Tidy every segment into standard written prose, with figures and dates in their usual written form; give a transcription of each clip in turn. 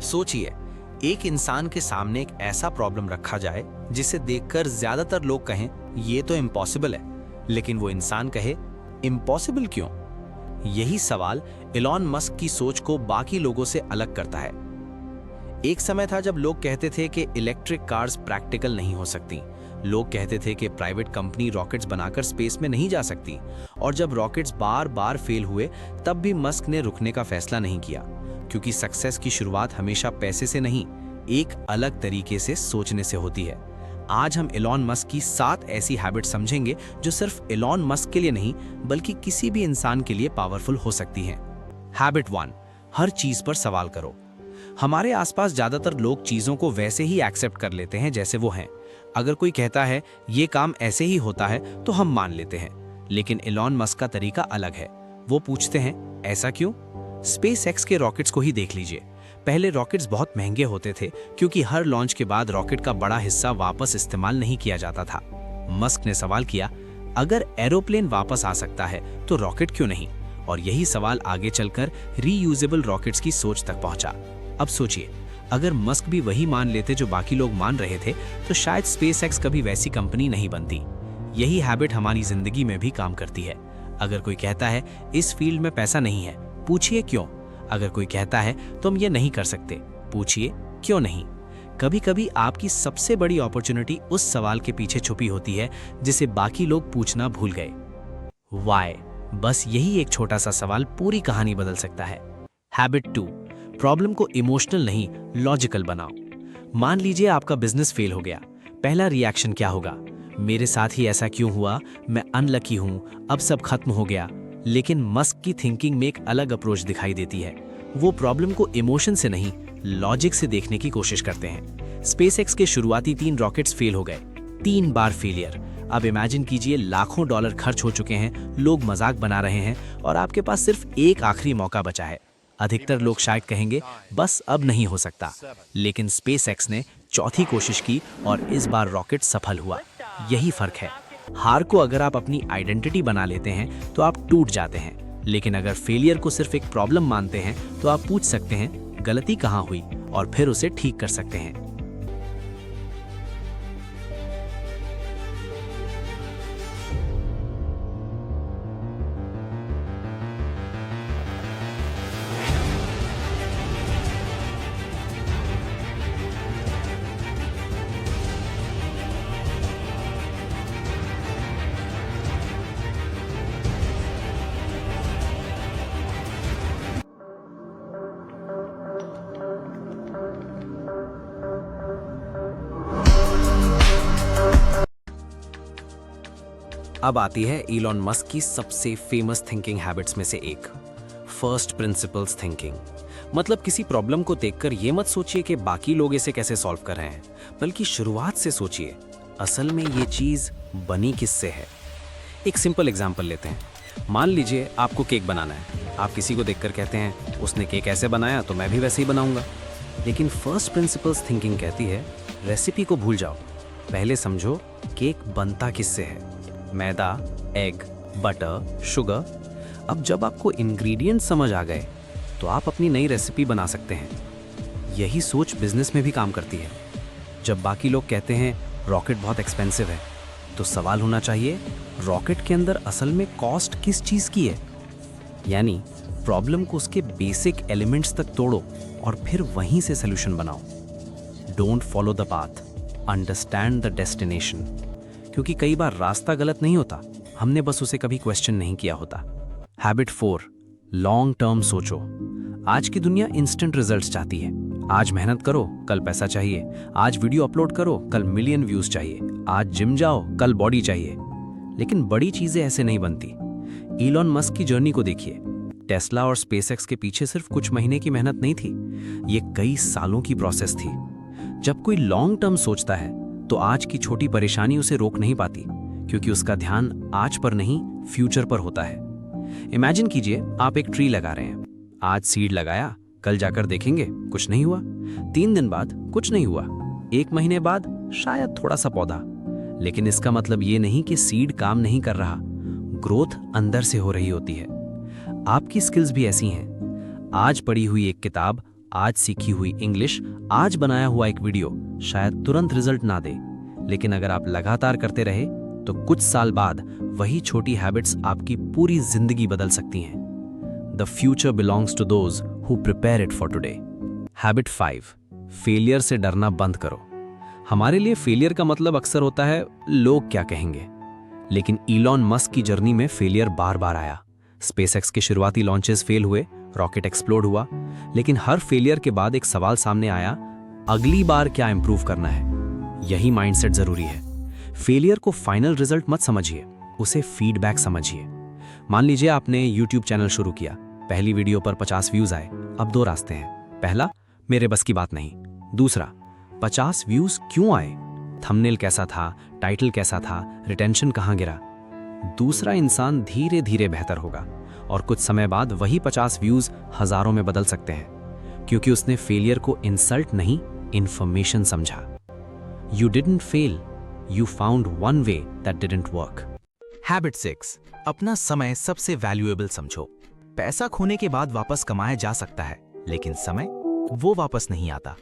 सोचिए, एक इंसान के सामने एक ऐसा प्रॉब्लम रखा जाए जिसे देखकर ज्यादातर लोग कहें ये तो इम्पॉसिबल है, लेकिन वो इंसान कहे इम्पॉसिबल क्यों? यही सवाल इलॉन मस्क की सोच को बाकी लोगों से अलग करता है। एक समय था जब लोग कहते थे कि इलेक्ट्रिक कार्स प्रैक्टिकल नहीं हो सकती। लोग कहते थे कि प्राइवेट कंपनी रॉकेट्स बनाकर स्पेस में नहीं जा सकती। और जब रॉकेट्स बार बार फेल हुए, तब भी मस्क ने रुकने का फैसला नहीं किया, क्योंकि सक्सेस की शुरुआत हमेशा पैसे से नहीं, एक अलग तरीके से सोचने से होती है। आज हम इलॉन मस्क की 7 ऐसी हैबिट समझेंगे जो सिर्फ इलॉन मस्क के लिए नहीं, बल्कि किसी भी इंसान के लिए पावरफुल हो सकती हैं। हैबिट 1, हर चीज पर सवाल करो। हमारे आसपास ज्यादातर लोग चीजों को वैसे ही एक्सेप्ट कर लेते हैं जैसे वो हैं। अगर कोई कहता है ये काम ऐसे ही होता है तो हम मान लेते हैं, लेकिन इलॉन मस्क का तरीका अलग है। वो पूछते हैं ऐसा क्यों? स्पेसएक्स के रॉकेट्स को ही देख लीजिए। पहले रॉकेट्स बहुत महंगे होते थे, क्योंकि हर लॉन्च के बाद रॉकेट का बड़ा हिस्सा वापस इस्तेमाल नहीं किया जाता था। मस्क ने सवाल किया, अगर एरोप्लेन वापस आ सकता है तो रॉकेट क्यों नहीं? और यही सवाल आगे चलकर रीयूजेबल रॉकेट्स की सोच तक पहुंचा। अब सोचिए, अगर मस्क भी वही मान लेते जो बाकी लोग मान रहे थे, तो शायद स्पेसएक्स कभी वैसी कंपनी नहीं बनती। यही हैबिट हमारी जिंदगी में भी काम करती है। अगर कोई कहता है इस फील्ड में पैसा नहीं है, पूछिए क्यों? अगर कोई कहता है तुम ये नहीं कर सकते, पूछिए क्यों नहीं? कभी कभी आपकी सबसे बड़ी अपॉर्चुनिटी उस सवाल के पीछे छुपी होती है जिसे बाकी लोग पूछना भूल गए। व्हाई? बस यही एक छोटा सा सवाल पूरी कहानी बदल सकता है। हैबिट 2, प्रॉब्लम को इमोशनल नहीं, लॉजिकल बनाओ। मान लीजिए आपका बिजनेस फेल हो गया। पहला रिएक्शन क्या होगा? मेरे साथ ही ऐसा क्यों हुआ? मैं अनलकी हूं, अब सब खत्म हो गया। लेकिन मस्क की थिंकिंग में एक अलग अप्रोच दिखाई देती है। वो प्रॉब्लम को इमोशन से नहीं, लॉजिक से देखने की कोशिश करते हैं। स्पेसएक्स के शुरुआती 3 रॉकेट्स फेल हो गए, 3 बार फेलियर। अब इमेजिन कीजिए, लाखों डॉलर खर्च हो चुके हैं, लोग मजाक बना रहे हैं, और आपके पास सिर्फ एक आखिरी मौका बचा है। अधिकतर लोग शायद कहेंगे बस अब नहीं हो सकता, लेकिन स्पेसएक्स ने चौथी कोशिश की और इस बार रॉकेट सफल हुआ। यही फर्क है। हार को अगर आप अपनी आइडेंटिटी बना लेते हैं तो आप टूट जाते हैं, लेकिन अगर फेलियर को सिर्फ एक प्रॉब्लम मानते हैं तो आप पूछ सकते हैं गलती कहाँ हुई और फिर उसे ठीक कर सकते हैं। अब आती है इलॉन मस्क की सबसे फेमस थिंकिंग हैबिट्स में से एक, फर्स्ट प्रिंसिपल्स थिंकिंग। मतलब किसी प्रॉब्लम को देखकर ये मत सोचिए कि बाकी लोग इसे कैसे सॉल्व कर रहे हैं, बल्कि शुरुआत से सोचिए असल में ये चीज बनी किससे है। एक सिंपल एग्जांपल लेते हैं। मान लीजिए आपको केक बनाना है। आप किसी को देखकर कहते हैं उसने केक ऐसे बनाया तो मैं भी वैसे ही बनाऊंगा। लेकिन फर्स्ट प्रिंसिपल्स थिंकिंग कहती है रेसिपी को भूल जाओ, पहले समझो केक बनता किससे है। मैदा, एग, बटर, शुगर। अब जब आपको इंग्रेडिएंट समझ आ गए तो आप अपनी नई रेसिपी बना सकते हैं। यही सोच बिजनेस में भी काम करती है। जब बाकी लोग कहते हैं रॉकेट बहुत एक्सपेंसिव है, तो सवाल होना चाहिए रॉकेट के अंदर असल में कॉस्ट किस चीज़ की है। यानी प्रॉब्लम को उसके बेसिक एलिमेंट्स तक तोड़ो और फिर वहीं से सोल्यूशन बनाओ। Don't follow the path, understand the destination. क्योंकि कई बार रास्ता गलत नहीं होता, हमने बस उसे कभी क्वेश्चन नहीं किया होता। हैबिट 4, लॉन्ग टर्म सोचो। आज की दुनिया इंस्टेंट रिजल्ट्स चाहती है। आज मेहनत करो, कल पैसा चाहिए। आज वीडियो अपलोड करो, कल मिलियन व्यूज चाहिए। आज जिम जाओ, कल बॉडी चाहिए। लेकिन बड़ी चीजें ऐसे नहीं बनती। इलॉन मस्क की जर्नी को देखिए। टेस्ला और स्पेसएक्स के पीछे सिर्फ कुछ महीने की मेहनत नहीं थी, ये कई सालों की प्रोसेस थी। जब कोई लॉन्ग टर्म सोचता है तो आज की छोटी परेशानी उसे रोक नहीं पाती, क्योंकि उसका ध्यान आज पर नहीं, फ्यूचर पर होता है। इमेजिन कीजिए आप एक ट्री लगा रहे हैं। आज सीड लगाया, कल जाकर देखेंगे कुछ नहीं हुआ। 3 दिन बाद कुछ नहीं हुआ। 1 महीने बाद शायद थोड़ा सा पौधा। लेकिन इसका मतलब ये नहीं कि सीड काम नहीं कर रहा, ग्रोथ अंदर से हो रही होती है। आपकी स्किल्स भी ऐसी हैं। आज पढ़ी हुई एक किताब आज सीखी हुई इंग्लिश, आज बनाया हुआ एक वीडियो शायद तुरंत रिजल्ट ना दे, लेकिन अगर आप लगातार करते रहे तो कुछ साल बाद वही छोटी हैबिट्स आपकी पूरी जिंदगी बदल सकती हैं। The future belongs to those who prepare it for today. Habit 5, failure से डरना बंद करो। हमारे लिए फेलियर का मतलब अक्सर होता है लोग क्या कहेंगे, लेकिन इलॉन मस्क की जर्नी में फेलियर बार बार आया। स्पेसएक्स के शुरुआती लॉन्चेस फेल हुए, रॉकेट एक्सप्लोड हुआ, लेकिन हर फेलियर के बाद एक सवाल सामने आया, अगली बार क्या इंप्रूव करना है। यही माइंडसेट जरूरी है। फेलियर को फाइनल रिजल्ट मत समझिए, उसे फीडबैक समझिए। मान लीजिए आपने यूट्यूब चैनल शुरू किया, पहली वीडियो पर 50 व्यूज आए। अब 2 रास्ते हैं। पहला, मेरे बस की बात नहीं। दूसरा, 50 व्यूज क्यों आए, थंबनेल कैसा था, टाइटल कैसा था, रिटेंशन कहां गिरा। दूसरा इंसान धीरे धीरे बेहतर होगा और कुछ समय बाद वही 50 व्यूज हजारों में बदल सकते हैं, क्योंकि उसने फेलियर को इंसल्ट नहीं, इंफॉर्मेशन समझा। You didn't fail, you found one way that didn't work. Habit 6, अपना समय सबसे वैल्यूएबल समझो। पैसा खोने के बाद वापस कमाया जा सकता है, लेकिन समय वो वापस नहीं आता।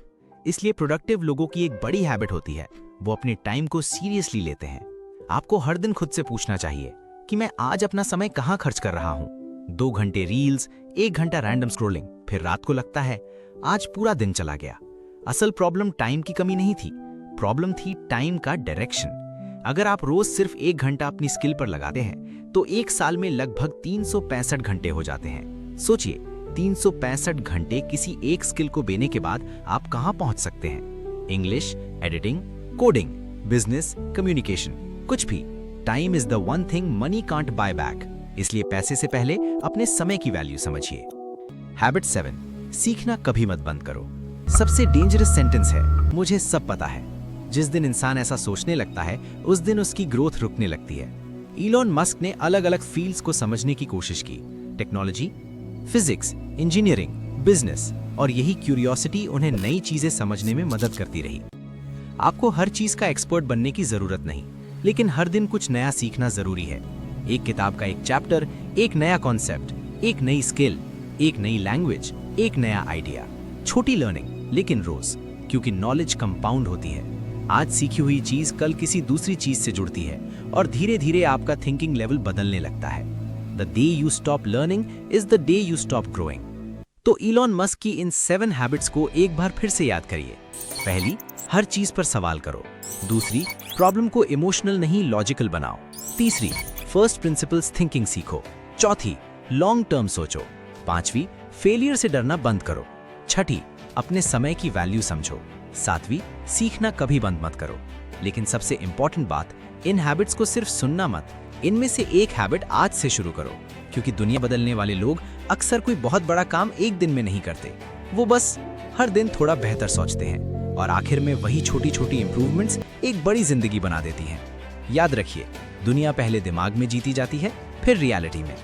इसलिए प्रोडक्टिव लोगों की एक बड़ी हैबिट होती है, वो अपने टाइम को सीरियसली लेते हैं। आपको हर दिन खुद से पूछना चाहिए कि मैं आज अपना समय कहां खर्च कर रहा हूं। 2 घंटे रील्स, 1 घंटा रैंडम स्क्रॉलिंग, फिर रात को लगता है आज पूरा दिन चला गया। असल प्रॉब्लम टाइम की कमी नहीं थी, प्रॉब्लम थी टाइम का डायरेक्शन। अगर आप रोज सिर्फ 1 घंटा अपनी स्किल पर लगाते हैं तो 1 साल में लगभग 365 घंटे हो जाते हैं। सोचिए, 365 घंटे किसी एक स्किल को बेने के बाद आप कहां पहुंच सकते हैं। English, editing, coding, business, communication, कुछ भी। Time is the one thing money can't buy back. इसलिए पैसे से पहले अपने समय की वैल्यू समझिए। हैबिट 7, सीखना कभी मत बंद करो। सबसे डेंजरस सेंटेंस है, मुझे सब पता है। जिस दिन इंसान ऐसा सोचने लगता है, उस दिन उसकी ग्रोथ रुकने लगती है। इलॉन मस्क ने अलग अलग फील्ड्स को समझने की कोशिश की, टेक्नोलॉजी, फिजिक्स, इंजीनियरिंग, बिजनेस, और यही क्यूरियोसिटी उन्हें नई चीजें समझने में मदद करती रही। आपको हर चीज का एक्सपर्ट बनने की जरूरत नहीं, लेकिन हर दिन कुछ नया सीखना जरूरी है। एक किताब का एक चैप्टर, एक नया कॉन्सेप्ट, एक नई स्किल, एक नई लैंग्वेज, एक नया आइडिया। छोटी लर्निंग, लेकिन रोज, क्योंकि नॉलेज कंपाउंड होती है। आज सीखी हुई चीज कल किसी दूसरी चीज से जुड़ती है और धीरे धीरे आपका थिंकिंग लेवल बदलने लगता है। The day you stop learning is the day you stop growing. तो इलॉन मस्क की इन 7 हैबिट्स को एक बार फिर से याद करिए। पहली, हर चीज पर सवाल करो। दूसरी, प्रॉब्लम को इमोशनल नहीं लॉजिकल बनाओ। तीसरी, फर्स्ट प्रिंसिपल्स थिंकिंग सीखो। चौथी, लॉन्ग टर्म सोचो। 5वीं, फेलियर से डरना बंद करो। 6ठी, अपने समय की वैल्यू समझो। 7वीं, सीखना कभी बंद मत करो। लेकिन सबसे इंपॉर्टेंट बात, इन हैबिट्स को सिर्फ सुनना मत, इनमें से एक हैबिट आज से शुरू करो, क्योंकि दुनिया बदलने वाले लोग अक्सर कोई बहुत बड़ा काम एक दिन में नहीं करते। वो बस हर दिन थोड़ा बेहतर सोचते हैं और आखिर में वही छोटी छोटी इंप्रूवमेंट्स एक बड़ी जिंदगी बना देती हैं। याद रखिए, दुनिया पहले दिमाग में जीती जाती है, फिर रियलिटी में।